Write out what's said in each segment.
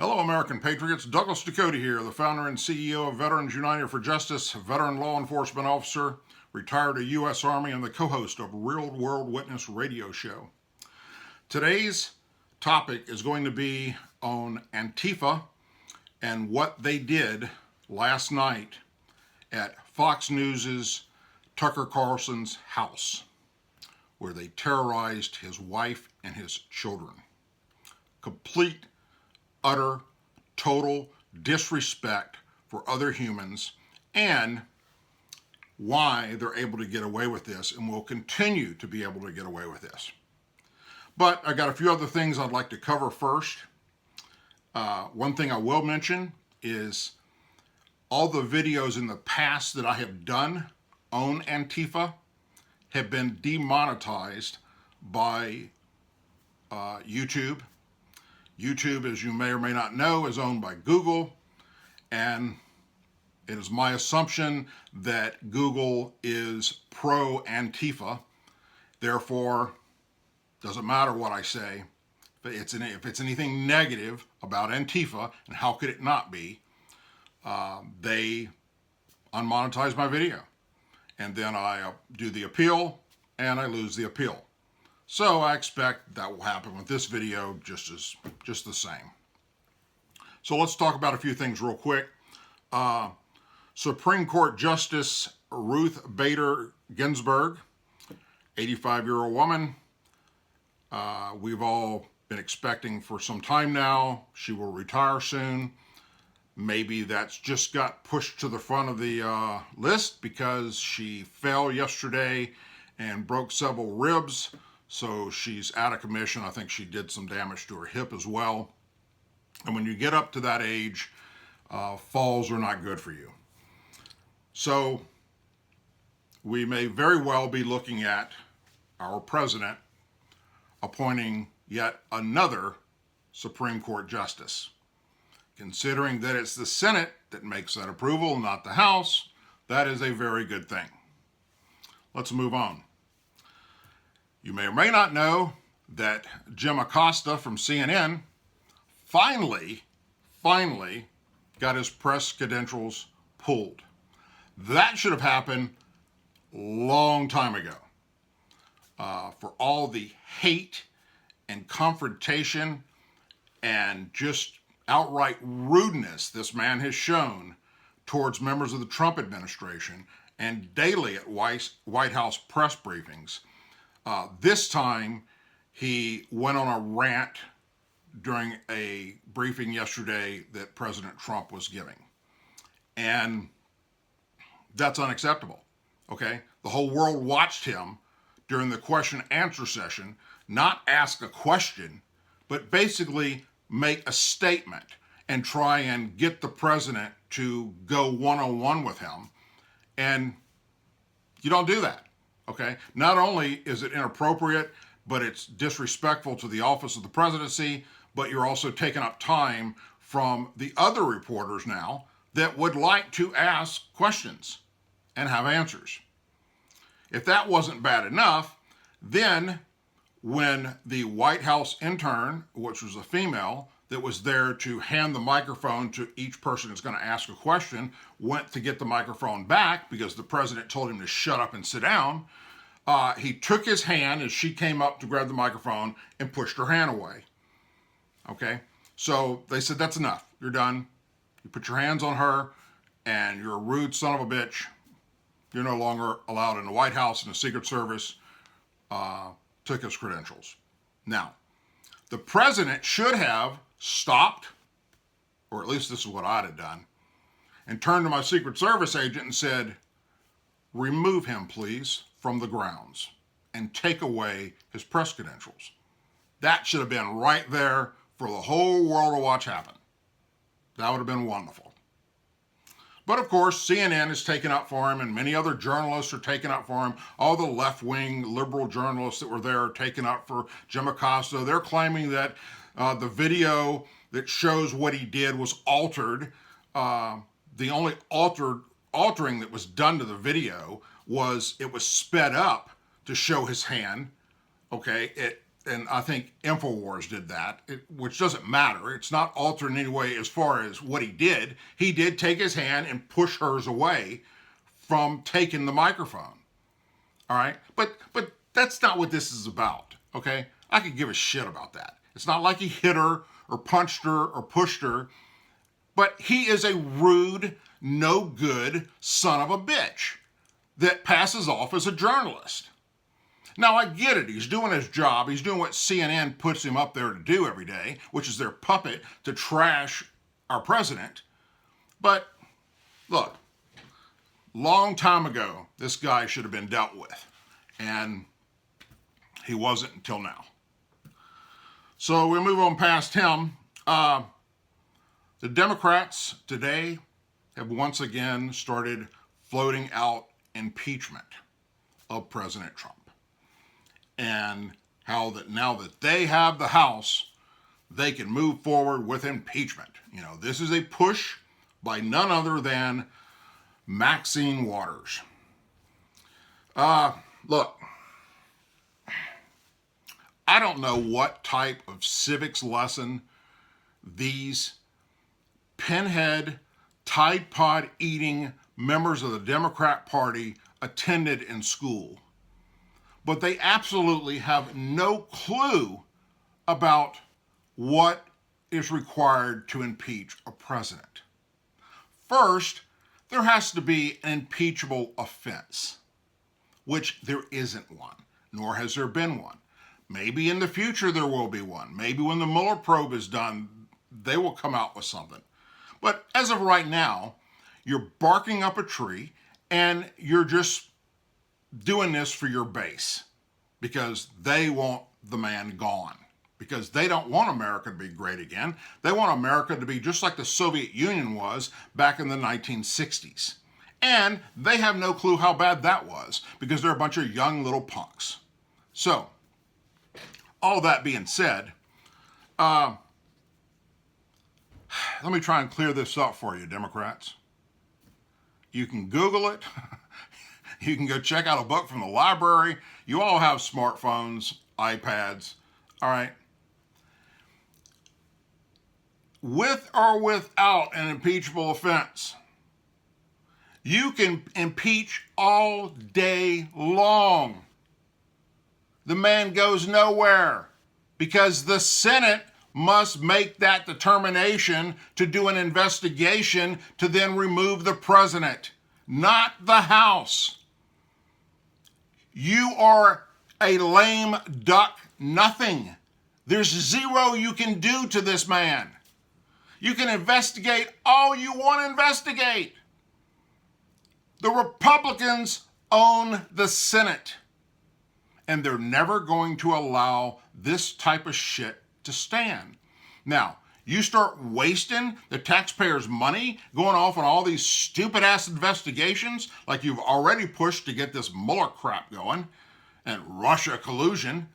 Hello, American Patriots. Douglas Ducote here, the founder and CEO of Veterans United for Justice, veteran law enforcement officer, retired U.S. Army, and the co-host of Real World Witness radio show. Today's topic is going to be on Antifa and what they did last night at Fox News's Tucker Carlson's house, where they terrorized his wife and his children. Complete, utter, total disrespect for other humans, and why they're able to get away with this and will continue to be able to get away with this. But I got a few other things I'd like to cover first. One thing I will mention is all the videos in the past that I have done on Antifa have been demonetized by YouTube. YouTube, as you may or may not know, is owned by Google, and it is my assumption that Google is pro-Antifa. Therefore, doesn't matter what I say. If it's anything negative about Antifa, and how could it not be, they unmonetize my video. And then I do the appeal, and I lose the appeal. So I expect that will happen with this video just the same. So let's talk about a few things real quick. Supreme Court Justice Ruth Bader Ginsburg, 85-year-old woman. We've all been expecting for some time now. She will retire soon. Maybe that's just got pushed to the front of the list because she fell yesterday and broke several ribs. So she's out of commission. I think she did some damage to her hip as well. And when you get up to that age, falls are not good for you. So we may very well be looking at our president appointing yet another Supreme Court justice. Considering that it's the Senate that makes that approval, not the House, that is a very good thing. Let's move on. You may or may not know that Jim Acosta from CNN finally got his press credentials pulled. That should have happened a long time ago. For all the hate and confrontation and just outright rudeness this man has shown towards members of the Trump administration and daily at White House press briefings. This time, he went on a rant during a briefing yesterday that President Trump was giving. And that's unacceptable, okay? The whole world watched him during the question and answer session, not ask a question, but basically make a statement and try and get the president to go one-on-one with him. And you don't do that. Okay, not only is it inappropriate, but it's disrespectful to the office of the presidency, but you're also taking up time from the other reporters now that would like to ask questions and have answers. If that wasn't bad enough, then when the White House intern, which was a female, that was there to hand the microphone to each person that's going to ask a question, went to get the microphone back because the president told him to shut up and sit down. He took his hand as she came up to grab the microphone and pushed her hand away. Okay, so they said, that's enough. You're done. You put your hands on her and you're a rude son of a bitch. You're no longer allowed in the White House, and the Secret Service took his credentials. Now, the president should have stopped, or at least this is what I'd have done, and turned to my Secret Service agent and said, remove him, please, from the grounds and take away his press credentials. That should have been right there for the whole world to watch happen. That would have been wonderful. But of course, CNN is taking up for him, and many other journalists are taking up for him. All the left-wing liberal journalists that were there are taking up for Jim Acosta. They're claiming that the video that shows what he did was altered. The only altering that was done to the video was it was sped up to show his hand. Okay, and I think InfoWars did that, which doesn't matter. It's not altered in any way as far as what he did. He did take his hand and push hers away from taking the microphone. All right? But that's not what this is about, okay? I could give a shit about that. It's not like he hit her or punched her or pushed her, but he is a rude, no good son of a bitch that passes off as a journalist. Now, I get it. He's doing his job. He's doing what CNN puts him up there to do every day, which is their puppet to trash our president. But look, long time ago, this guy should have been dealt with, and he wasn't until now. So we move on past him. The Democrats today have once again started floating out impeachment of President Trump. And how that now that they have the House, they can move forward with impeachment. You know, this is a push by none other than Maxine Waters. Look, I don't know what type of civics lesson these pinhead, Tide Pod eating members of the Democrat Party attended in school, but they absolutely have no clue about what is required to impeach a president. First, there has to be an impeachable offense, which there isn't one, nor has there been one. Maybe in the future there will be one. Maybe when the Mueller probe is done, they will come out with something. But as of right now, you're barking up a tree and you're just doing this for your base because they want the man gone, because they don't want America to be great again. They want America to be just like the Soviet Union was back in the 1960s. And they have no clue how bad that was because they're a bunch of young little punks. So, all that being said, let me try and clear this up for you, Democrats. You can Google it. You can go check out a book from the library. You all have smartphones, iPads, all right? With or without an impeachable offense, you can impeach all day long. The man goes nowhere because the Senate must make that determination to do an investigation to then remove the president, not the House. You are a lame duck nothing. There's zero you can do to this man. You can investigate all you want to investigate. The Republicans own the Senate, and they're never going to allow this type of shit to stand. Now, you start wasting the taxpayers' money going off on all these stupid-ass investigations like you've already pushed to get this Mueller crap going and Russia collusion,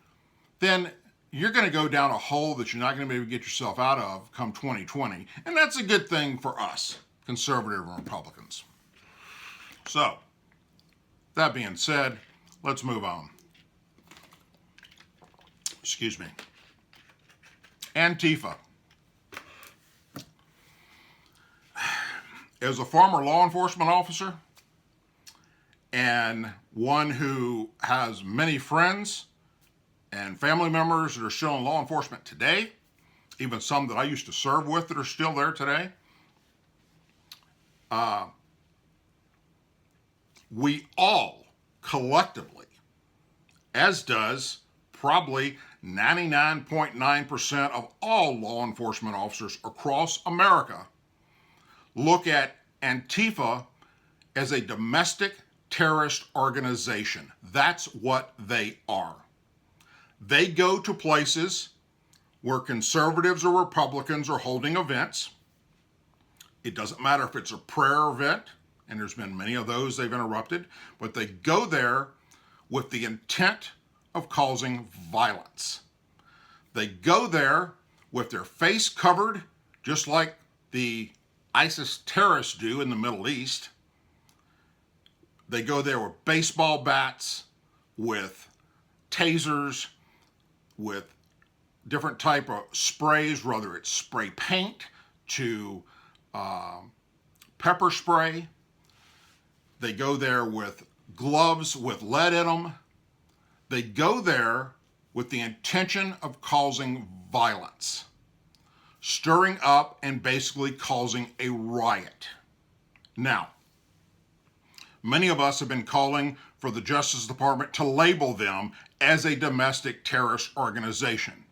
then you're going to go down a hole that you're not going to be able to get yourself out of come 2020. And that's a good thing for us, conservative and Republicans. So, that being said, let's move on. Excuse me. Antifa. As a former law enforcement officer and one who has many friends and family members that are still in law enforcement today, even some that I used to serve with that are still there today, we all collectively, as does probably 99.9% of all law enforcement officers across America, look at Antifa as a domestic terrorist organization. That's what they are. They go to places where conservatives or Republicans are holding events. It doesn't matter if it's a prayer event, and there's been many of those they've interrupted, but they go there with the intent of causing violence. They go there with their face covered, just like the ISIS terrorists do in the Middle East. They go there with baseball bats, with tasers, with different type of sprays, whether it's spray paint to pepper spray. They go there with gloves with lead in them. They go there with the intention of causing violence, stirring up and basically causing a riot. Now, many of us have been calling for the Justice Department to label them as a domestic terrorist organization.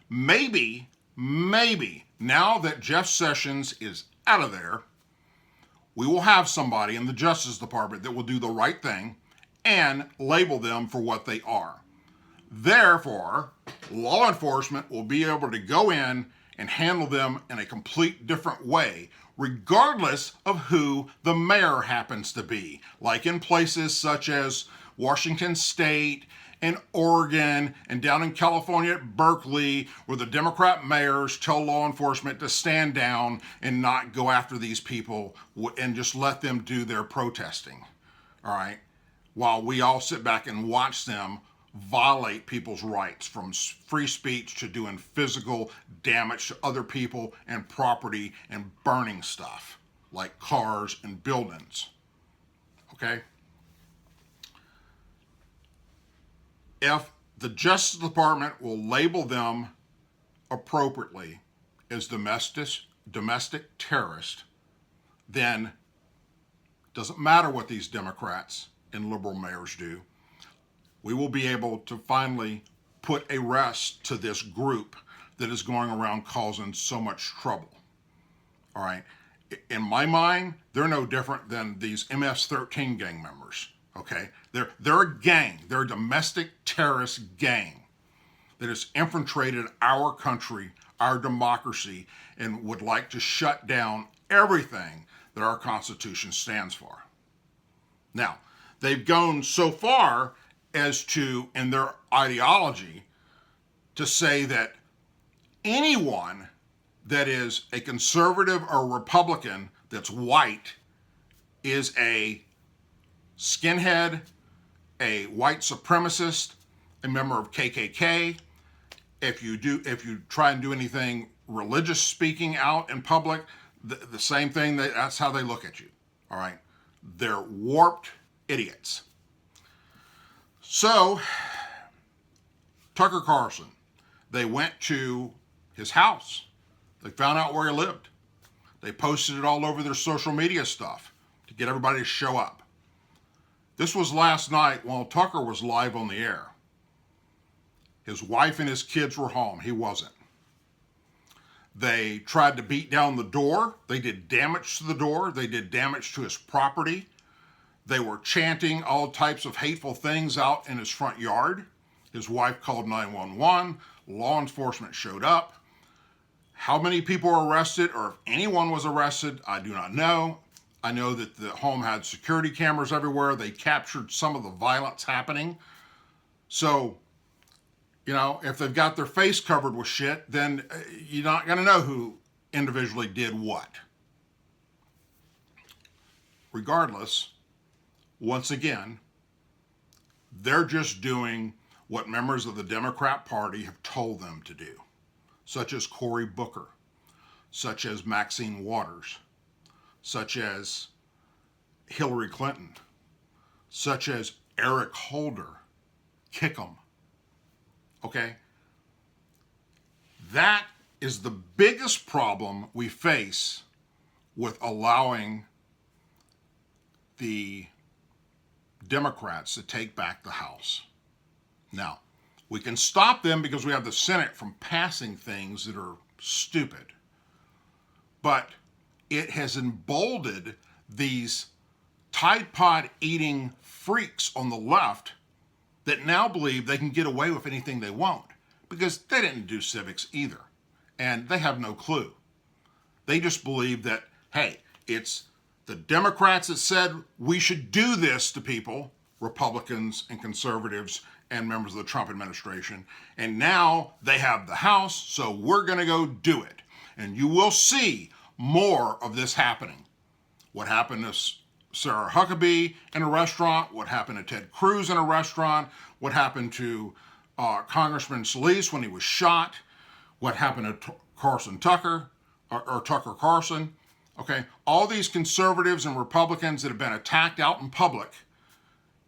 Maybe, now that Jeff Sessions is out of there, we will have somebody in the Justice Department that will do the right thing and label them for what they are. Therefore, law enforcement will be able to go in and handle them in a complete different way, regardless of who the mayor happens to be, like in places such as Washington State and Oregon and down in California at Berkeley, where the Democrat mayors tell law enforcement to stand down and not go after these people and just let them do their protesting, all right, while we all sit back and watch them violate people's rights, from free speech to doing physical damage to other people and property and burning stuff like cars and buildings. Okay? If the Justice Department will label them appropriately as domestic terrorist, then it doesn't matter what these Democrats and liberal mayors do. We will be able to finally put a rest to this group that is going around causing so much trouble. All right. In my mind, they're no different than these MS-13 gang members. Okay. They're a gang. They're a domestic terrorist gang that has infiltrated our country, our democracy, and would like to shut down everything that our Constitution stands for. Now, they've gone so far as to, in their ideology, to say that anyone that is a conservative or Republican that's white is a skinhead, a white supremacist, a member of KKK. If you try and do anything religious speaking out in public, the same thing, that's how they look at you. All right. They're warped idiots. So, Tucker Carlson, they went to his house. They found out where he lived. They posted it all over their social media stuff to get everybody to show up. This was last night while Tucker was live on the air. His wife and his kids were home. He wasn't. They tried to beat down the door. They did damage to the door. They did damage to his property. They were chanting all types of hateful things out in his front yard. His wife called 911. Law enforcement showed up. How many people were arrested, or if anyone was arrested, I do not know. I know that the home had security cameras everywhere. They captured some of the violence happening. So, you know, if they've got their face covered with shit, then you're not going to know who individually did what. Regardless, once again, they're just doing what members of the Democrat Party have told them to do, such as Cory Booker, such as Maxine Waters, such as Hillary Clinton, such as Eric Holder. Kick 'em. Okay? That is the biggest problem we face with allowing the Democrats to take back the House. Now, we can stop them because we have the Senate from passing things that are stupid. But it has emboldened these Tide Pod eating freaks on the left that now believe they can get away with anything they want because they didn't do civics either. And they have no clue. They just believe that, hey, it's the Democrats that said we should do this to people, Republicans and conservatives and members of the Trump administration, and now they have the House, so we're going to go do it. And you will see more of this happening. What happened to Sarah Huckabee in a restaurant, what happened to Ted Cruz in a restaurant, what happened to Congressman Solis when he was shot, what happened to Carlson Tucker, or Tucker Carlson. Okay, all these conservatives and Republicans that have been attacked out in public,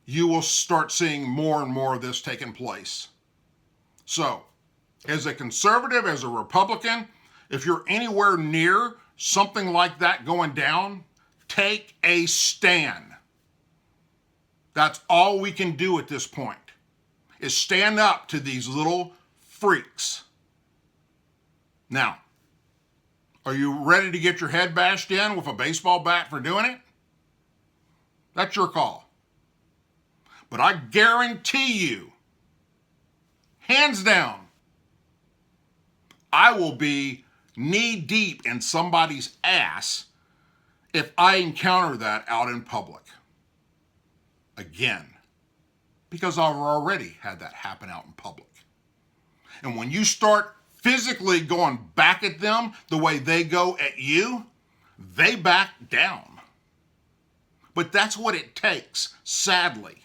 you will start seeing more and more of this taking place. So, as a conservative, as a Republican, if you're anywhere near something like that going down, take a stand. That's all we can do at this point, is stand up to these little freaks. Now, are you ready to get your head bashed in with a baseball bat for doing it? That's your call. But I guarantee you, hands down, I will be knee deep in somebody's ass if I encounter that out in public. Again, because I've already had that happen out in public. And when you start physically going back at them the way they go at you, they back down. But that's what it takes, sadly.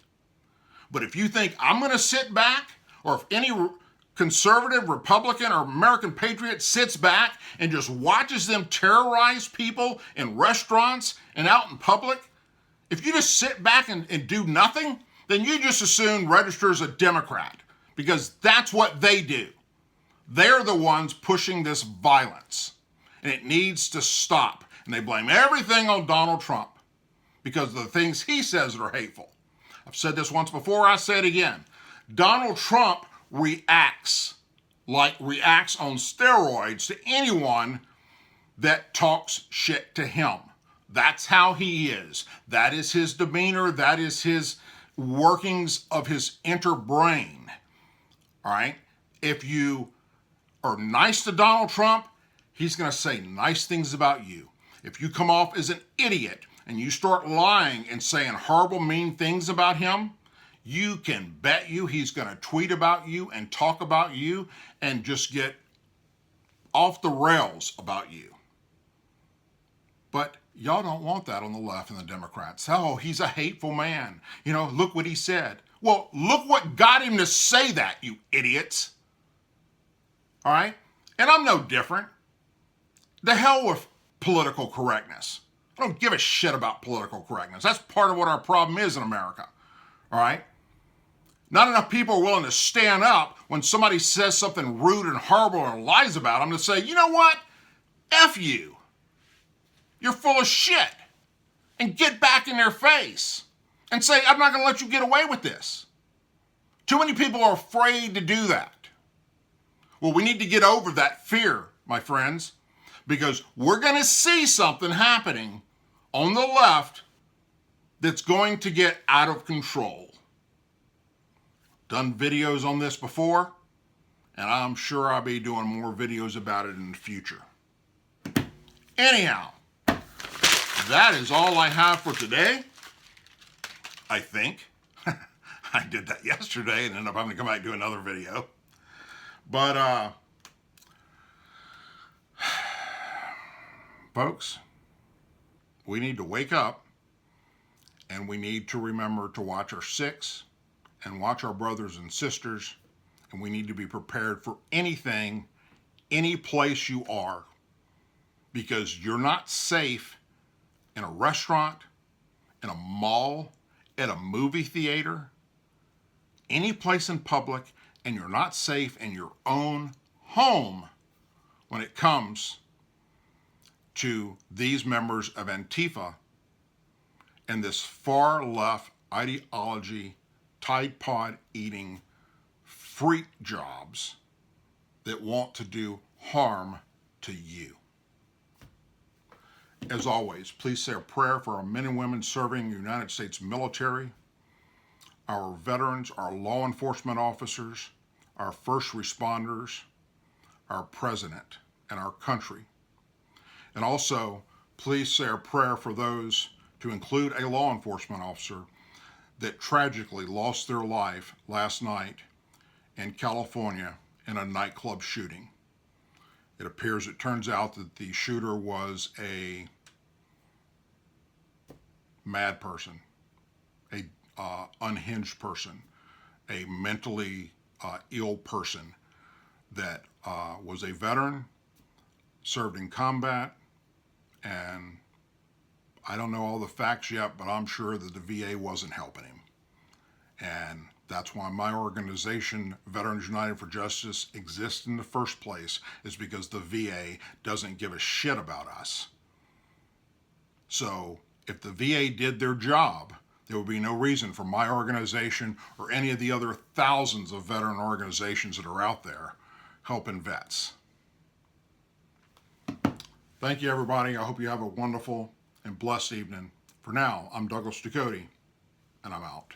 But if you think I'm going to sit back, or if any conservative, Republican, or American patriot sits back and just watches them terrorize people in restaurants and out in public, if you just sit back and do nothing, then you just as soon register as a Democrat, because that's what they do. They're the ones pushing this violence, and it needs to stop. And they blame everything on Donald Trump because of the things he says that are hateful. I've said this once before, I say it again. Donald Trump reacts on steroids to anyone that talks shit to him. That's how he is. That is his demeanor. That is his workings of his inner brain. All right? If you are nice to Donald Trump, he's going to say nice things about you. If you come off as an idiot and you start lying and saying horrible, mean things about him, you can bet you he's going to tweet about you and talk about you and just get off the rails about you. But y'all don't want that on the left and the Democrats. Oh, he's a hateful man. You know, look what he said. Well, look what got him to say that, you idiots. All right? And I'm no different. The hell with political correctness. I don't give a shit about political correctness. That's part of what our problem is in America. All right? Not enough people are willing to stand up when somebody says something rude and horrible or lies about them to say, you know what? F you. You're full of shit. And get back in their face and say, I'm not going to let you get away with this. Too many people are afraid to do that. Well, we need to get over that fear, my friends, because we're going to see something happening on the left that's going to get out of control. Done videos on this before, and I'm sure I'll be doing more videos about it in the future. Anyhow, that is all I have for today, I think. I did that yesterday and ended up having to come back and do another video. But, folks, we need to wake up, and we need to remember to watch our six and watch our brothers and sisters, and we need to be prepared for anything, any place you are, because you're not safe in a restaurant, in a mall, at a movie theater, any place in public, and you're not safe in your own home when it comes to these members of Antifa and this far left ideology, Tide Pod eating freak jobs that want to do harm to you. As always, please say a prayer for our men and women serving the United States military, our veterans, our law enforcement officers, our first responders, our president, and our country. And also, please say a prayer for those, to include a law enforcement officer that tragically lost their life last night in California in a nightclub shooting. It turns out that the shooter was a mad person, a unhinged person, a mentally ill person that was a veteran, served in combat, and I don't know all the facts yet, but I'm sure that the VA wasn't helping him. And that's why my organization, Veterans United for Justice, exists in the first place, is because the VA doesn't give a shit about us. So if the VA did their job, there would be no reason for my organization or any of the other thousands of veteran organizations that are out there helping vets. Thank you, everybody. I hope you have a wonderful and blessed evening. For now, I'm Douglas Ducote, and I'm out.